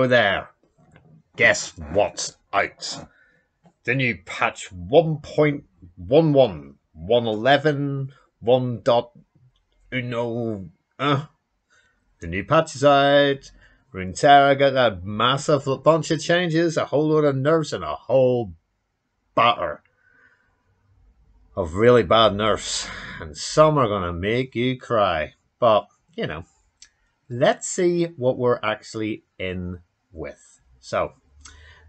over there. Guess what's out? The new patch 1.11, 111, 1.10. The new patch is out. Runeterra got a massive bunch of changes, a whole load of nerfs, and a whole batter of really bad nerfs. And some are going to make you cry. But, you know, let's see what we're actually in with. So,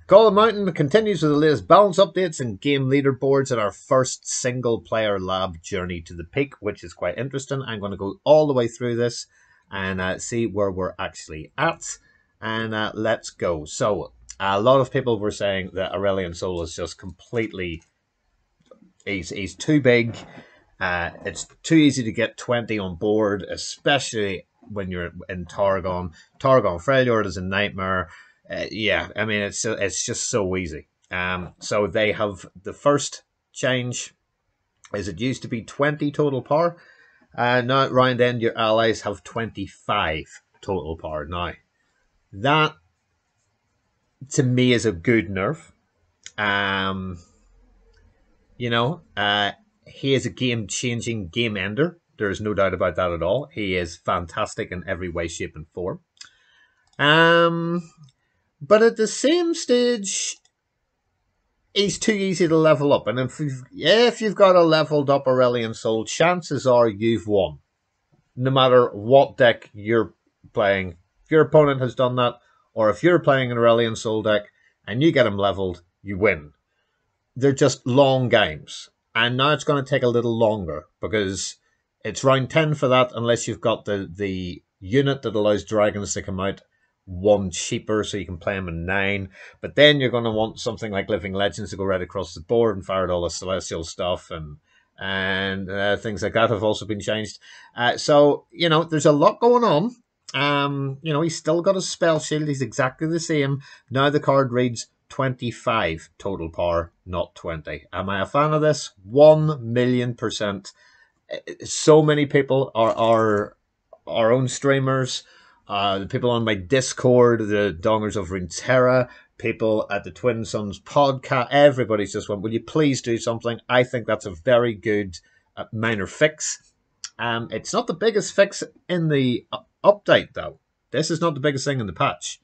Call of the Mountain continues with the latest balance updates and game leaderboards and our first single-player lab journey to the peak, which is quite interesting. I'm going to go all the way through this and see where we're actually at. And let's go. So, a lot of people were saying that Aurelion Sol is just completely... He's too big. It's too easy to get 20 on board, especially when you're in Targon. Targon Freljord is a nightmare. Yeah, I mean, it's just so easy. So they have the first change is it used to be 20 total power. Now at round end, your allies have 25 total power. Now, that to me is a good nerf. You know, he is a game-changing game ender. There's no doubt about that at all. He is fantastic in every way, shape, and form. But at the same stage, he's too easy to level up. And if you've got a leveled up Aurelion Sol, chances are you've won. No matter what deck you're playing. If your opponent has done that, or if you're playing an Aurelion Sol deck and you get him leveled, you win. They're just long games. And now it's going to take a little longer because it's round 10 for that unless you've got the unit that allows dragons to come out one cheaper so you can play them in 9. But then you're going to want something like Living Legends to go right across the board and fire at all the celestial stuff and things like that have also been changed. So, you know, there's a lot going on. You know, he's still got a spell shield. He's exactly the same. Now the card reads 25 total power, not 20. Am I a fan of this? 1,000,000%. So many people are our own streamers, the people on my Discord, the Dongers of Runeterra, people at the Twin Sons podcast, everybody's just went, will you please do something? I think that's a very good minor fix. It's not the biggest fix in the update, though. This is not the biggest thing in the patch.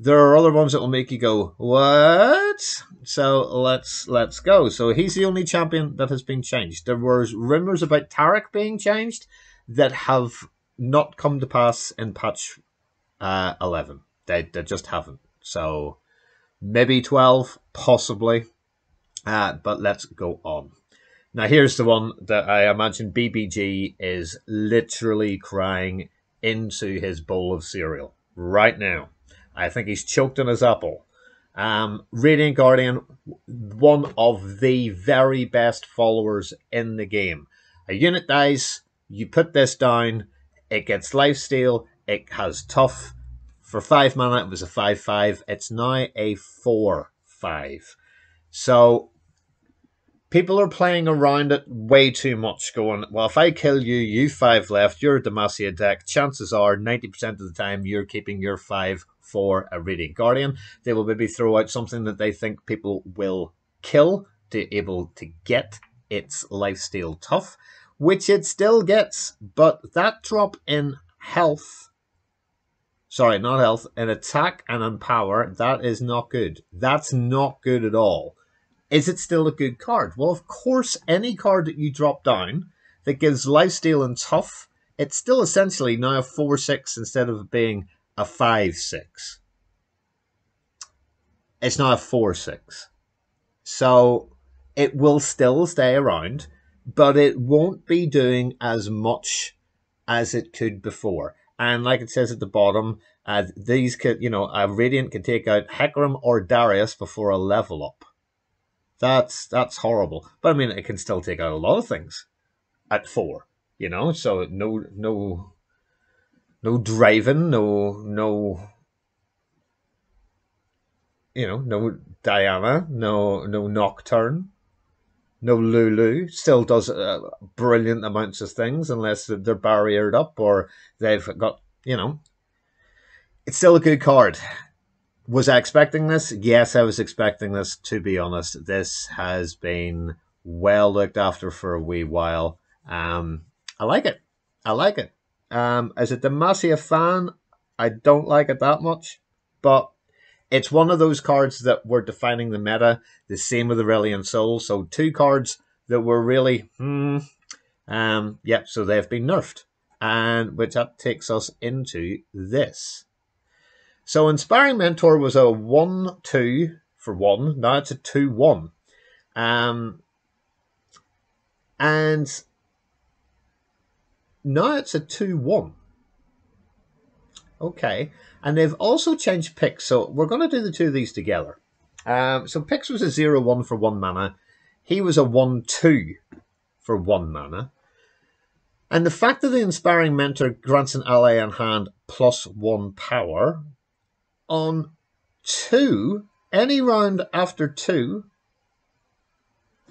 There are other ones that will make you go, what? So let's go. So he's the only champion that has been changed. There were rumors about Tarek being changed that have not come to pass in patch 11. They just haven't. So maybe 12, possibly. But let's go on. Now here's the one that I imagine BBG is literally crying into his bowl of cereal right now. I think he's choked on his apple. Radiant Guardian, one of the very best followers in the game. A unit dies, you put this down, it gets lifesteal, it has tough. For 5 mana, it was a 5/5. It's now a 4/5. So people are playing around it way too much, going, well, if I kill you, you 5 left, you're a Demacia deck. Chances are 90% of the time you're keeping your 5 for a Radiant Guardian. They will maybe throw out something that they think people will kill to be able to get its lifesteal tough, which it still gets, but that drop in health, sorry, not health, in attack and in power, that is not good. That's not good at all. Is it still a good card? Well, of course, any card that you drop down that gives lifesteal and tough, it's still essentially now a 4/6 instead of being a 5/6. It's now a 4/6. So it will still stay around, but it won't be doing as much as it could before. And like it says at the bottom, these could, you know, a Radiant can take out Hecarim or Darius before a level up. That's horrible. But I mean, it can still take out a lot of things at 4, you know. So no Draven, no, you know, no Diana, no Nocturne, no Lulu. Still does brilliant amounts of things unless they're barriered up or they've got, you know. It's still a good card. Was I expecting this? Yes, I was expecting this, to be honest. This has been well looked after for a wee while. I like it. I like it. As a Demacia fan, I don't like it that much, but it's one of those cards that were defining the meta. The same with Aurelion Soul. So two cards that were really, so they've been nerfed, and which that takes us into this. So Inspiring Mentor was a 1-2 for 1. Now it's a 2-1. And now it's a 2-1. Okay. And they've also changed Pix. So we're going to do the two of these together. So Pix was a 0-1 for 1 mana. He was a 1-2 for 1 mana. And the fact that the Inspiring Mentor grants an ally in hand +1 power on 2, any round after 2,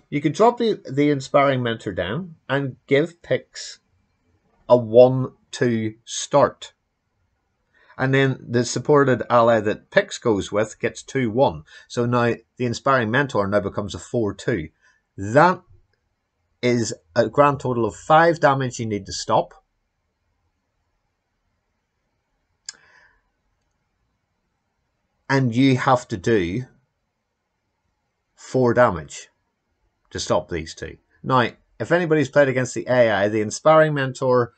you could drop the Inspiring Mentor down and give Pix a 1-2 start. And then the supported ally that Pix goes with gets 2-1. So now the Inspiring Mentor now becomes a 4-2. That is a grand total of 5 damage you need to stop. And you have to do 4 damage to stop these two. Now, if anybody's played against the AI, the Inspiring Mentor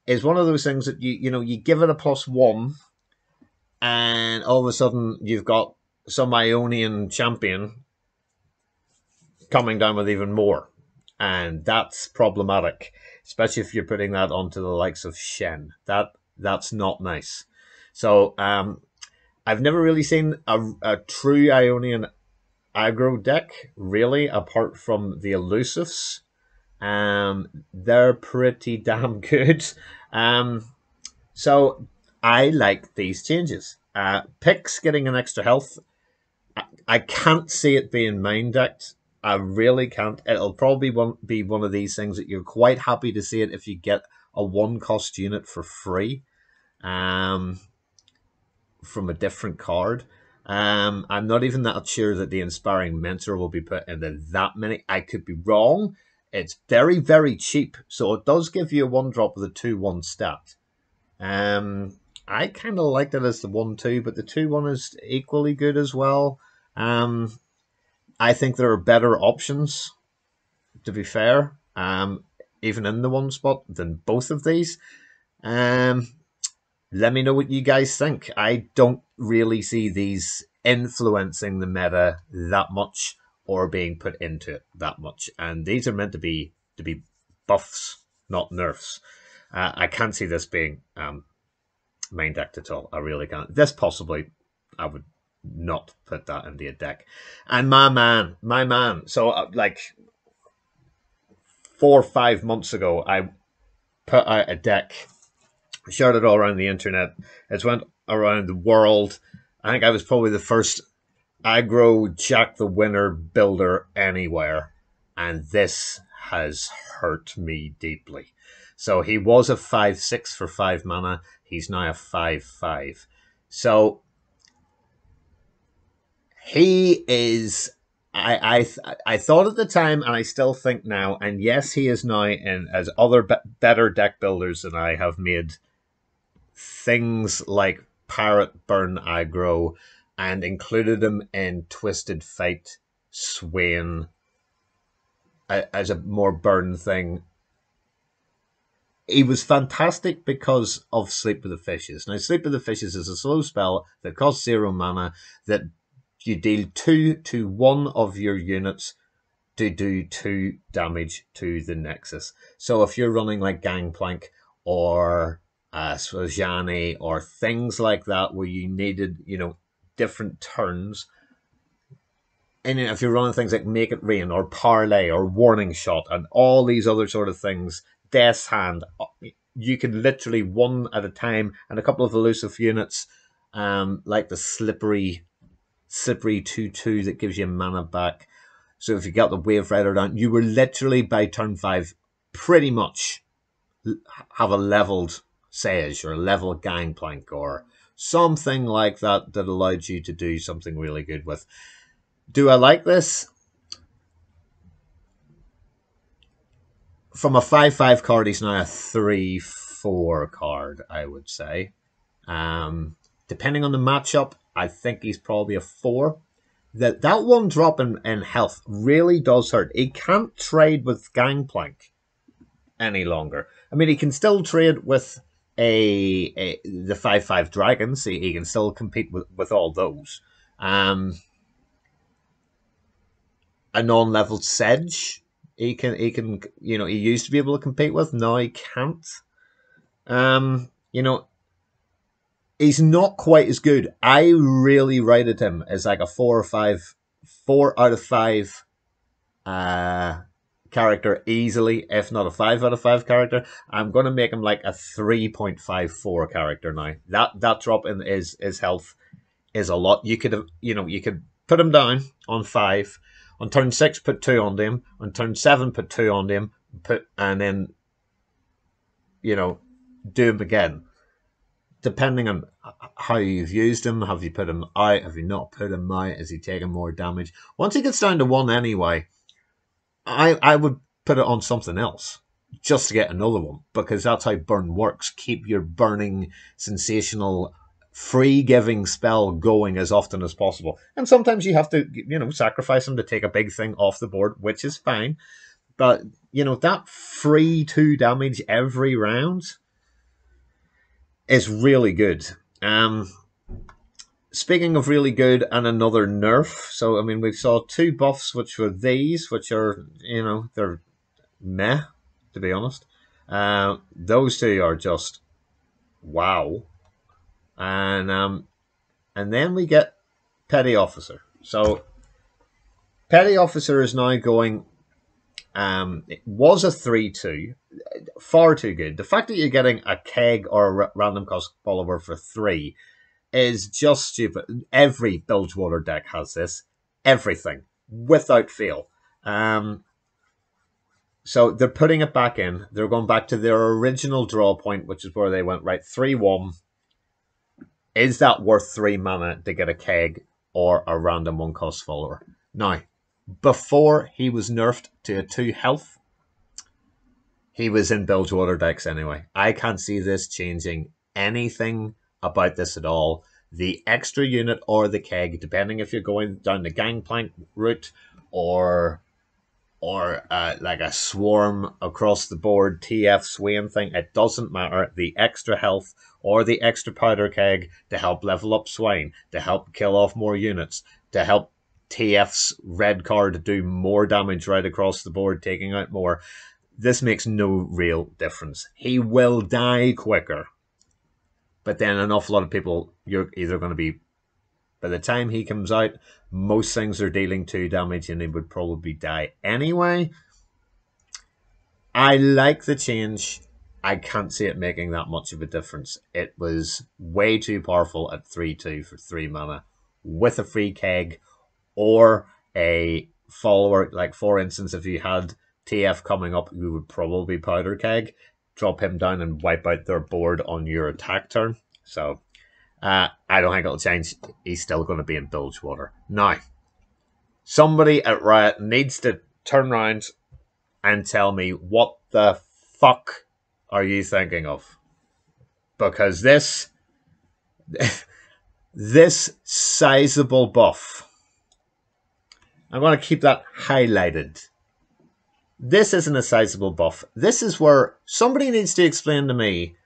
is one of those things that you give it a +1, and all of a sudden you've got some Ionian champion coming down with even more. And that's problematic, especially if you're putting that onto the likes of Shen. That's not nice. So I've never really seen a true Ionian aggro deck, really, apart from the Elusives. They're pretty damn good. So I like these changes. Pix getting an extra health. I can't see it being main decked. I really can't. It'll probably be one of these things that you're quite happy to see it if you get a 1-cost unit for free from a different card. I'm not even that sure that the Inspiring Mentor will be put into that many. I could be wrong. It's very, very cheap, so it does give you a 1-drop with a 2-1 stat. I kind of liked it as the 1-2, but the 2-1 is equally good as well. I think there are better options, to be fair, even in the 1 spot than both of these. Let me know what you guys think. I don't really see these influencing the meta that much or being put into it that much. And these are meant to be buffs, not nerfs. I can't see this being main decked at all. I really can't. This possibly, I would not put that into a deck. And my man. So like 4 or 5 months ago, I put out a deck, shared it all around the internet. It's went around the world. I think I was probably the first aggro Jack the Winner builder anywhere. And this has hurt me deeply. So he was a 5-6 for 5 mana. He's now a 5-5. So he is. I thought at the time, and I still think now, and yes, he is now in as other better deck builders than I have made things like Parrot Burn aggro and included him in Twisted Fate Swain as a more burn thing. He was fantastic because of Sleep with the Fishes. Now, Sleep with the Fishes is a slow spell that costs 0 mana that you deal 2 to 1 of your units to do 2 damage to the Nexus. So if you're running like Gangplank or Swajani or things like that where you needed, different turns, and if you're running things like Make It Rain or Parlay or Warning Shot and all these other sort of things, Death's Hand, you can literally 1 at a time, and a couple of elusive units like the Slippery 2-2 that gives you mana back. So if you got the Wave Rider down, you were literally by turn 5 pretty much have a leveled Sage or a level Gangplank or Something like that that allowed you to do something really good with. Do I like this? From a 5/5 card, he's now a 3/4 card, I would say. Depending on the matchup, I think he's probably a 4. That one drop in health really does hurt. He can't trade with Gangplank any longer. I mean, he can still trade with the 5/5 dragons. He can still compete with all those. A non-leveled Sedge, he can he used to be able to compete with. Now he can't. He's not quite as good. I really rated him as like a 4 out of 5 character easily, if not a 5 out of 5 character. I'm going to make him like a 3.54 character now. That drop in his health is a lot. You could put him down on 5. On turn 6, put 2 on him. On turn 7, put 2 on him. And then, do him again. Depending on how you've used him, have you put him out? Have you not put him out? Is he taking more damage? Once he gets down to 1 anyway, I would put it on something else just to get another one, because that's how burn works. Keep your burning, sensational, free-giving spell going as often as possible. And sometimes you have to, sacrifice him to take a big thing off the board, which is fine. But, that free 2 damage every round is really good. Speaking of really good and another nerf, so I mean we saw 2 buffs, which were these, which are they're meh, to be honest. Those 2 are just wow, and then we get Petty Officer. So Petty Officer is now going. It was a 3/2. Far too good. The fact that you're getting a keg or a random cost follower for 3 is just stupid. Every Bilgewater deck has this. Everything. Without fail. So they're putting it back in. They're going back to their original draw point, which is where they went, right, 3/1. Is that worth 3 mana to get a keg or a random 1 cost follower? Now, before he was nerfed to a 2 health, he was in Bilgewater decks anyway. I can't see this changing anything about this at all. The extra unit or the keg, depending if you're going down the Gangplank route or like a swarm across the board TF swaying thing, it doesn't matter. The extra health or the extra powder keg to help level up Swain, to help kill off more units, to help TF's red card do more damage right across the board, taking out more. This makes no real difference. He will die quicker. But then an awful lot of people, you're either going to be, by the time he comes out, most things are dealing 2 damage and he would probably die anyway. I like the change. I can't see it making that much of a difference. It was way too powerful at 3/2 for 3 mana with a free keg or a follower. Like, for instance, if you had TF coming up, you would probably powder keg, drop him down and wipe out their board on your attack turn. So I don't think it'll change. He's still going to be in Bilgewater. Now, somebody at Riot needs to turn around and tell me what the fuck are you thinking of? Because this sizable buff, I'm going to keep that highlighted. This isn't a sizable buff. This is where somebody needs to explain to me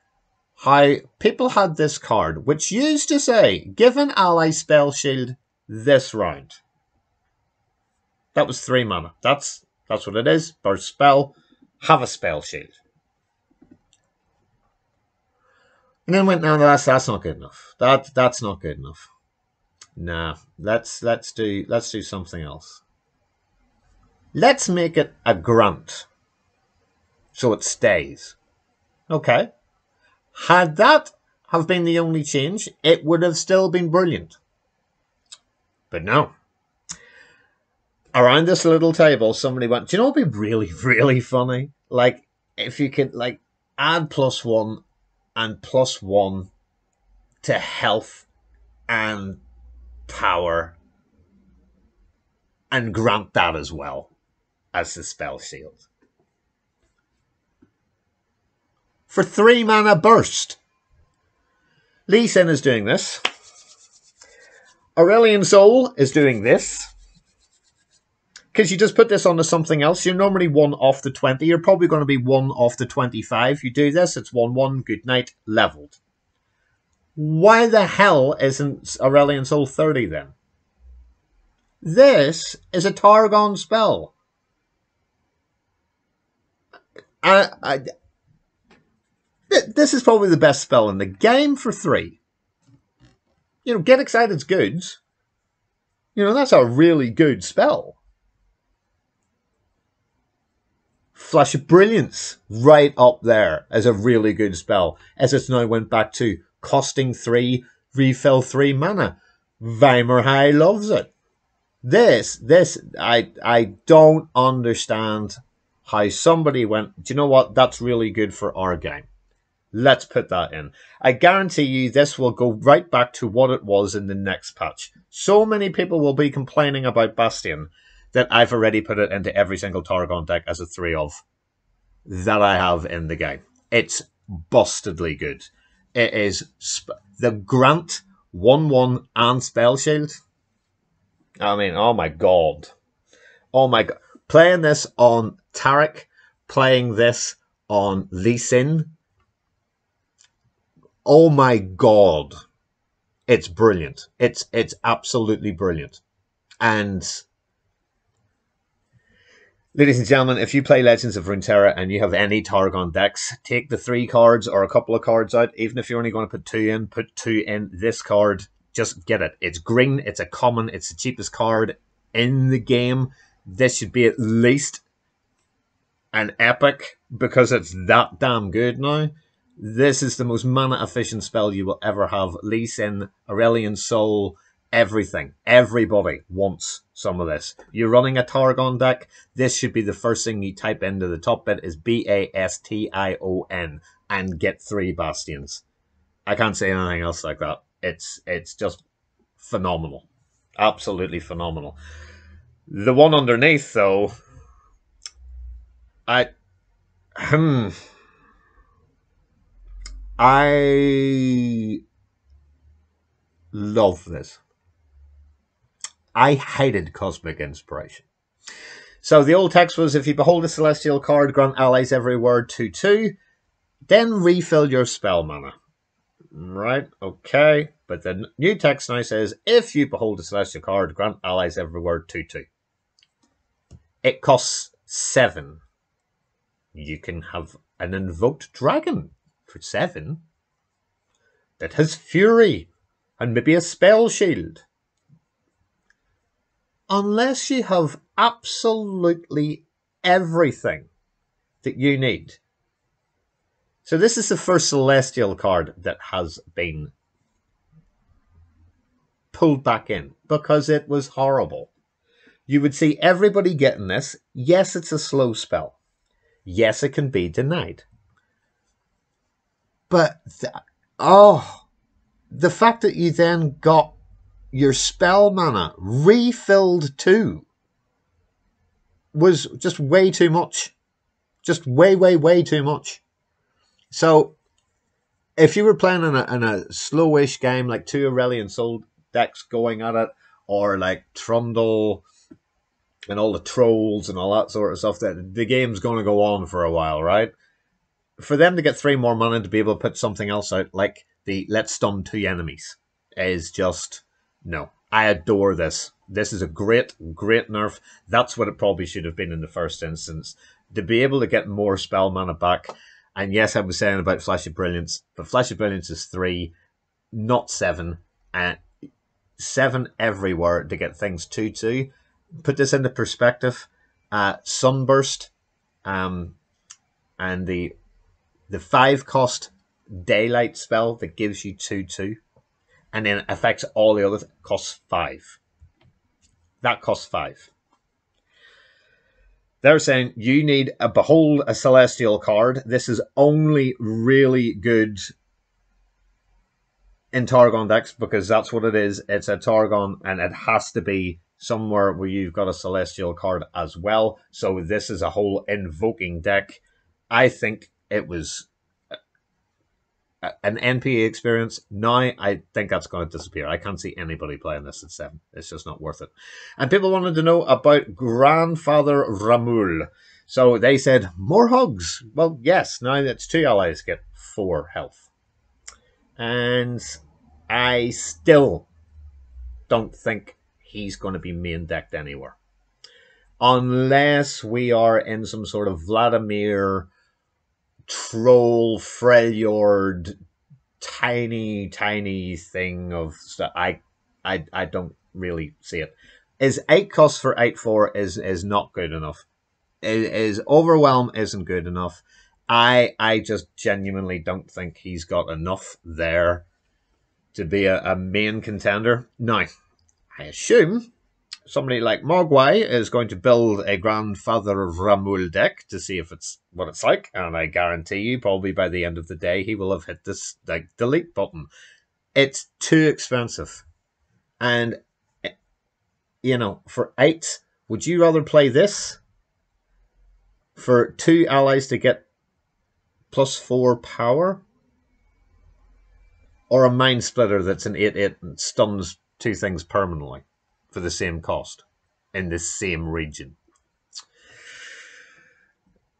how people had this card, which used to say, give an ally spell shield this round. That was 3 mana. That's what it is. Burst spell, have a spell shield. And then went, no, that's not good enough. That's not good enough. Nah, let's do something else. Let's make it a grant, so it stays. Okay. Had that have been the only change, it would have still been brilliant. But no. Around this little table, somebody went, do you know what would be really, really funny? Like, if you could, like, add +1 and +1 to health and power and grant that as well as the spell shield. For 3 mana burst. Lee Sin is doing this. Aurelion Sol is doing this. Because you just put this onto something else. You're normally 1 off the 20. You're probably going to be 1 off the 25. You do this, it's 1-1, good night, leveled. Why the hell isn't Aurelion Sol 30 then? This is a Targon spell. This is probably the best spell in the game for 3. You know, Get Excited's good. You know, that's a really good spell. Flash of Brilliance, right up there as a really good spell, as it's now went back to costing 3, refill 3 mana. Weimerhai loves it. I don't understand how somebody went, do you know what, that's really good for our game. Let's put that in. I guarantee you this will go right back to what it was in the next patch. So many people will be complaining about Bastion that I've already put it into every single Targon deck as a 3 of that I have in the game. It's bustedly good. It is the Grant 1-1 and Spell Shield. I mean, oh my god. Oh my god. Playing this on Taric, playing this on Lee Sin. Oh my god. It's brilliant. It's absolutely brilliant. And ladies and gentlemen, if you play Legends of Runeterra and you have any Targon decks, take the 3 cards or a couple of cards out. Even if you're only going to put 2 in, put 2 in this card. Just get it. It's green, it's a common, it's the cheapest card in the game. This should be at least an epic because it's that damn good now. This is the most mana efficient spell you will ever have. Lee Sin, Aurelion Sol, everything. Everybody wants some of this. You're running a Targon deck, this should be the first thing you type into the top bit is Bastion and get 3 Bastions. I can't say anything else like that. It's just phenomenal. Absolutely phenomenal. The one underneath, though, I love this. I hated Cosmic Inspiration. So the old text was, if you behold a celestial card, grant allies every word 2/2, then refill your spell mana. Right, okay. But the new text now says, if you behold a celestial card, grant allies every word 2/2. It costs 7. You can have an invoked dragon for 7 that has fury and maybe a spell shield. Unless you have absolutely everything that you need. So this is the first celestial card that has been pulled back in because it was horrible. You would see everybody getting this. Yes, it's a slow spell. Yes, it can be denied. But, the fact that you then got your spell mana refilled too was just way too much. Just way, way, way too much. So, if you were playing in a slowish game, like 2 Aurelion Sol decks going at it, or like Trundle and all the trolls and all that sort of stuff, that the game's going to go on for a while, right? For them to get 3 more mana to be able to put something else out, like the let's stun 2 enemies, is just, no. I adore this. This is a great, great nerf. That's what it probably should have been in the first instance. To be able to get more spell mana back. And yes, I was saying about Flash of Brilliance, but Flash of Brilliance is 3, not 7. 7 everywhere to get things 2/2. Put this into perspective. Sunburst and the 5-cost Daylight spell that gives you 2/2 and then affects all the others costs 5. That costs 5. They're saying you need a Behold a Celestial card. This is only really good in Targon decks, because that's what it is. It's a Targon, and it has to be somewhere where you've got a Celestial card as well. So this is a whole invoking deck. I think it was an NPA experience. Now I think that's going to disappear. I can't see anybody playing this at 7. It's just not worth it. And people wanted to know about Grandfather Ramul. So they said, more hugs. Well, yes, now it's 2 allies get 4 health. And I still don't think he's going to be main decked anywhere. Unless we are in some sort of Vladimir troll Freljord tiny thing of stuff. I don't really see it. His 8 cost for 8/4 is not good enough. His overwhelm isn't good enough. I just genuinely don't think he's got enough there to be a main contender. Now, I assume somebody like Mogwai is going to build a Grandfather of Ramul deck to see if it's what it's like, and I guarantee you, probably by the end of the day, he will have hit this like delete button. It's too expensive, and you know, for 8, would you rather play this for 2 allies to get +4 power, or a Mind Splitter that's an 8/8 and stuns 2 things permanently for the same cost in the same region?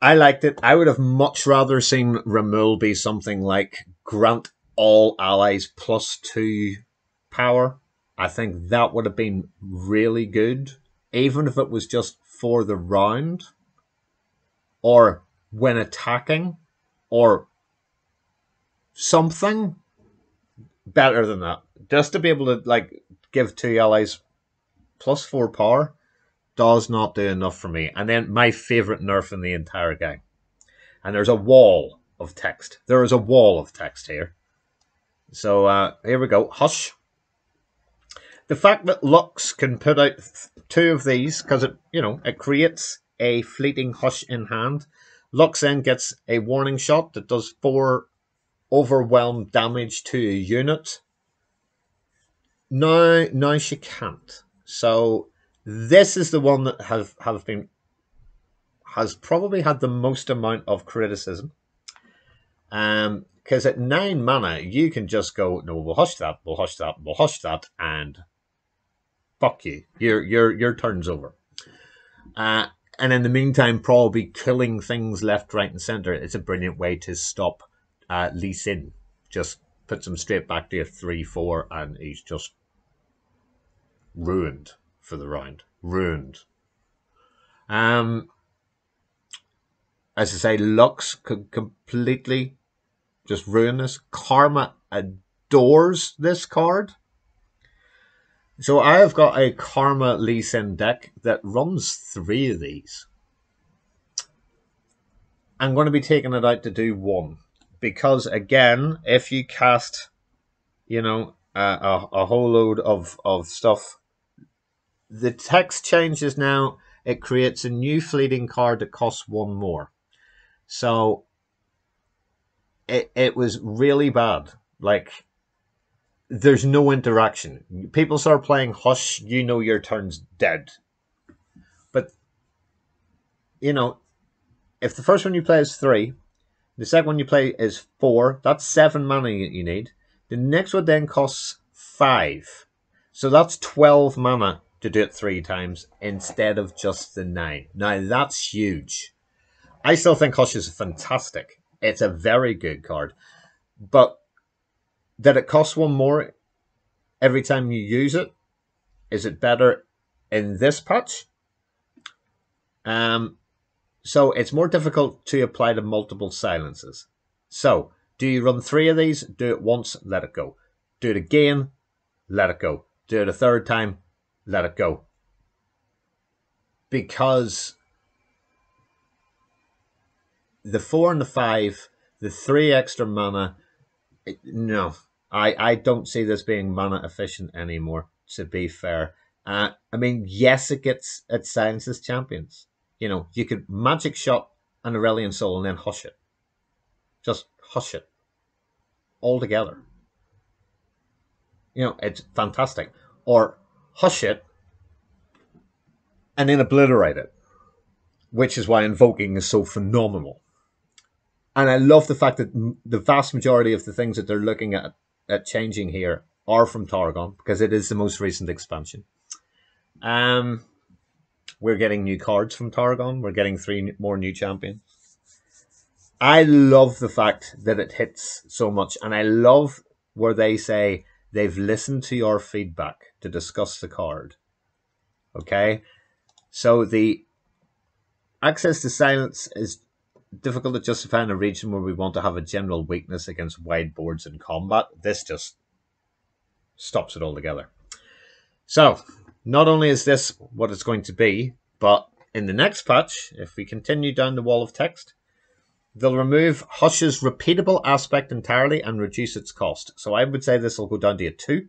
I liked it. I would have much rather seen Ramul be something like grant all allies +2 power. I think that would have been really good, even if it was just for the round, or when attacking, or something better than that. Just to be able to like give 2 allies +4 power does not do enough for me. And then my favorite nerf in the entire game. And there's a wall of text. There is a wall of text here. So here we go. Hush. The fact that Lux can put out 2 of these, because it creates a fleeting hush in hand. Lux then gets a warning shot that does 4 overwhelm damage to a unit. Now she can't. So this is the one that has probably had the most amount of criticism. Because at 9 mana, you can just go, no, we'll hush that, we'll hush that, we'll hush that, and fuck you. Your turn's over. And in the meantime, probably killing things left, right, and center. It's a brilliant way to stop Lee Sin. Just puts him straight back to a 3/4, and he's just ruined for the round. Ruined. As I say, Lux could completely just ruin this. Karma adores this card. So I have got a Karma Lee Sin deck that runs 3 of these. I'm going to be taking it out to do 1. Because, again, if you cast, a whole load of stuff, the text changes now. It creates a new fleeting card that costs 1 more. So it was really bad. Like, there's no interaction. People start playing Hush, your turn's dead. But, if the first one you play is 3, the second one you play is 4, that's 7 mana you need. The next one then costs 5. So that's 12 mana to do it 3 times instead of just the 9. Now that's huge. I still think Hush is fantastic. It's a very good card. But that it costs 1 more every time you use it, is it better in this patch? So it's more difficult to apply to multiple silences. So, do you run 3 of these? Do it once, let it go. Do it again, let it go. Do it a 3rd time, let it go. Because the 4 and the 5, the 3 extra mana, no. I don't see this being mana efficient anymore, to be fair. Yes, it silences champions. You could Magic Shot an Aurelion Soul and then hush it. Just hush it. All together. You know, it's fantastic. Or hush it and then obliterate it, which is why invoking is so phenomenal. And I love the fact that the vast majority of the things that they're looking at changing here are from Targon because it is the most recent expansion. We're getting new cards from Targon. We're getting 3 more new champions. I love the fact that it hits so much, and I love where they say they've listened to your feedback to discuss the card. Okay, so the access to silence is difficult to justify in a region where we want to have a general weakness against wide boards in combat. This just stops it altogether. So, not only is this what it's going to be, but in the next patch, if we continue down the wall of text, they'll remove Hush's repeatable aspect entirely and reduce its cost. So I would say this will go down to a 2.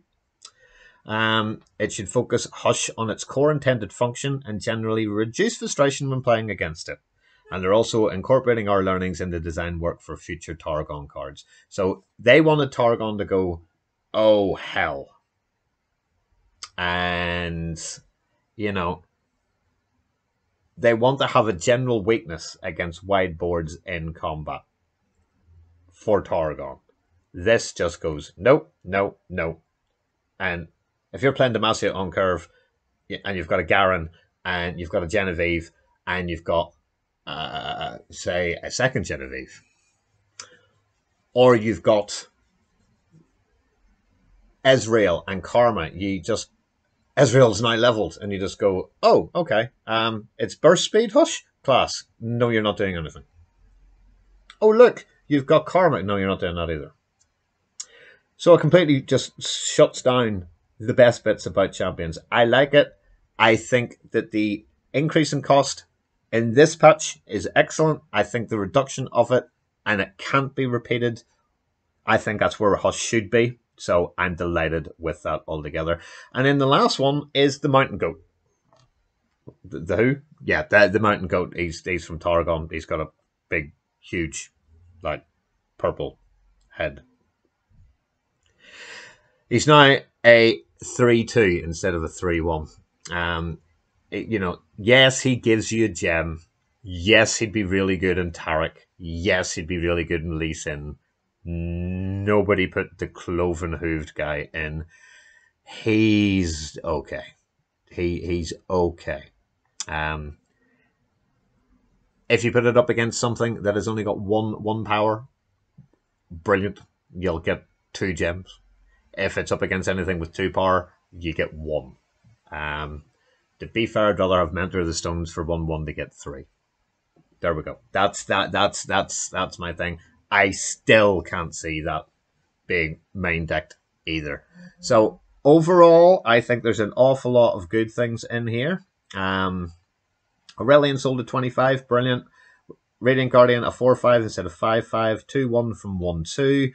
It should focus Hush on its core intended function and generally reduce frustration when playing against it. And they're also incorporating our learnings in the design work for future Targon cards. So they wanted Targon to go, oh, hell. And, you know, they want to have a general weakness against wide boards in combat for Targon. This just goes, nope, no, no. And if you're playing Demacia on curve and you've got a Garen and you've got a Genevieve and you've got, say, a second Genevieve, or you've got Ezreal and Karma, Ezreal's now leveled, and you just go, oh, okay, it's burst speed, Hush, class. No, you're not doing anything. Oh, look, you've got Karma. No, you're not doing that either. So it completely just shuts down the best bits about champions. I like it. I think that the increase in cost in this patch is excellent. I think the reduction of it, and it can't be repeated, I think that's where Hush should be. So I'm delighted with that altogether. And then the last one is the Mountain Goat. The who? Yeah, the Mountain Goat. He's from Targon. He's got a big, huge, like, purple head. He's now a 3-2 instead of a 3-1. Yes, he gives you a gem. Yes, he'd be really good in Tarek. Yes, he'd be really good in Lee Sin. Nobody put the cloven hooved guy in. He's okay. He's okay. If you put it up against something that has only got one power, brilliant. You'll get 2 gems. If it's up against anything with 2 power, you get 1. To be fair, I'd rather have Mentor of the Stones for 1-1 to get 3. There we go. That's my thing. I still can't see that being main decked either. So overall, I think there's an awful lot of good things in here. Aurelion sold at 25, brilliant. Radiant Guardian a 4-5 instead of 5-5. 2-1 from 1-2.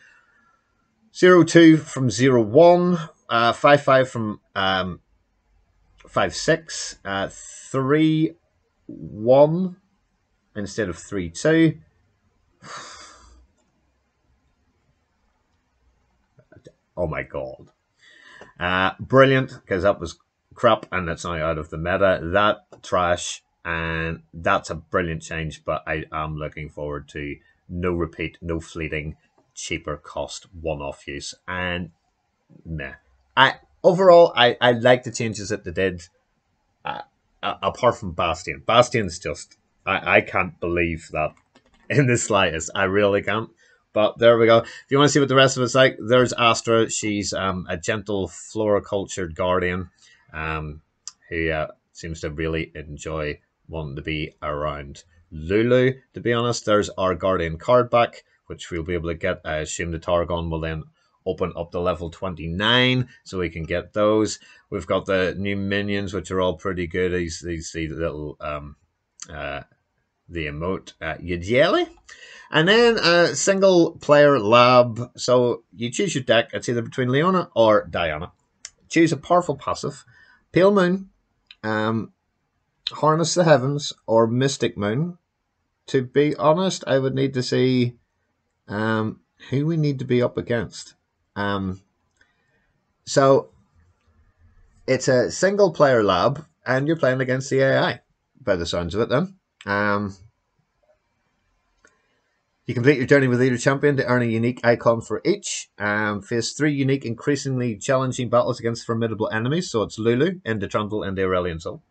0-2 from 0-1. 5-5 from 5-6. 3-1 instead of 3-2. Oh my god. Brilliant, because that was crap and it's now out of the meta. That trash, and that's a brilliant change, but I am looking forward to no repeat, no fleeting, cheaper cost one-off use. And meh. Overall, I like the changes that they did. Apart from Bastion. Bastion's just, I can't believe that in the slightest. I really can't. But there we go. If you want to see what the rest of it's like, there's Astra. She's a gentle, floricultured guardian who seems to really enjoy wanting to be around Lulu. To be honest, there's our guardian card back, which we'll be able to get. I assume the Targon will then open up to level 29, so we can get those. We've got the new minions, which are all pretty good. These little the emote Yajelly. And then a single player lab. So you choose your deck. It's either between Leona or Diana. Choose a powerful passive. Pale Moon, Harness the Heavens, or Mystic Moon. To be honest, I would need to see who we need to be up against. So it's a single player lab, and you're playing against the AI, by the sounds of it. Then, you complete your journey with leader champion to earn a unique icon for each. Face 3 unique, increasingly challenging battles against formidable enemies. So it's Lulu, into Trundle, into Aurelion Soul.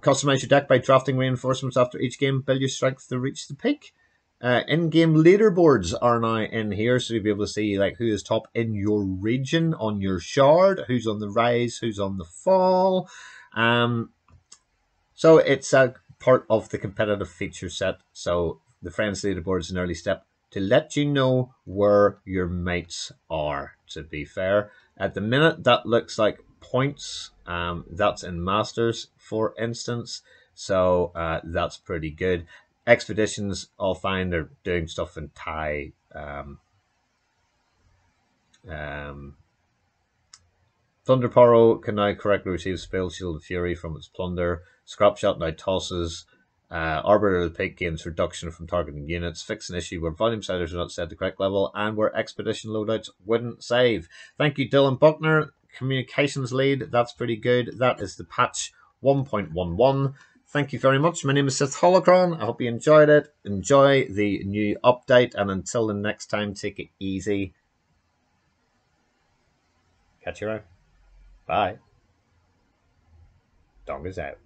Customize your deck by drafting reinforcements after each game. Build your strength to reach the peak. In-game leaderboards are now in here, so you'll be able to see like who is top in your region on your shard, who's on the rise, who's on the fall. So it's a part of the competitive feature set. So the friends leaderboard is an early step to let you know where your mates are. To be fair, at the minute that looks like points. That's in Masters, for instance. So that's pretty good. Expeditions, I'll find they're doing stuff in Thai. Um, Thunderporo can now correctly receive Spell Shield of Fury from its plunder. Scrapshot now tosses. Arbiter of the Peak gains reduction from targeting units. Fix an issue where volume sliders are not set to correct level and where expedition loadouts wouldn't save. Thank you, Dylan Buckner, communications lead. That's pretty good. That is the patch 1.11. Thank you very much. My name is Sith Holocron. I hope you enjoyed it. Enjoy the new update, and until the next time, take it easy. Catch you around. Bye. Dongers out.